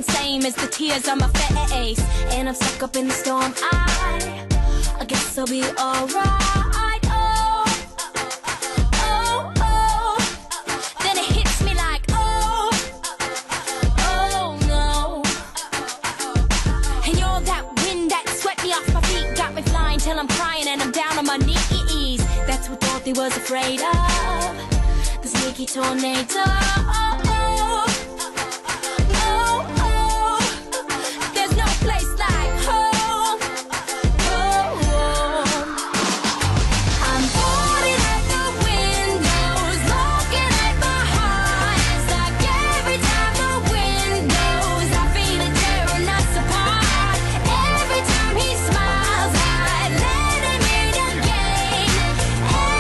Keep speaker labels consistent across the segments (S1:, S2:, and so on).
S1: remain same as the tears on my face. And I'm stuck up in the storm. I guess I'll be alright. Oh, oh, oh. Then it hits me like, oh, oh no. And you're that wind that swept me off my feet, got me flying till I'm crying and I'm down on my knees. That's what Dorothy was afraid of, the sneaky tornado. Oh, oh, oh, oh. There's no place like home. Oh, oh. I'm boarding at the windows, looking at my heart. Like every time the wind blows, I feel it tearing us apart. Every time he smiles, I let him in again.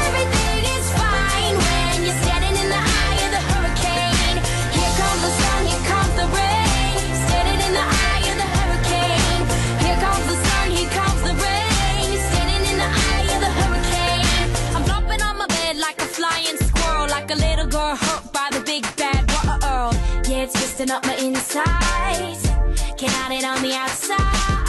S1: Everything is fine when you're standing in the eye of the hurricane. Here comes the sun, here comes the rain. Standing in the eye of the hurricane. Here comes the sun, here comes the rain. Standing in the eye of the hurricane. I'm flopping on my bed like a flying squirrel, like a little girl hurt by the big bad world. Yeah, it's twisting up my insides, can't hide it on the outside.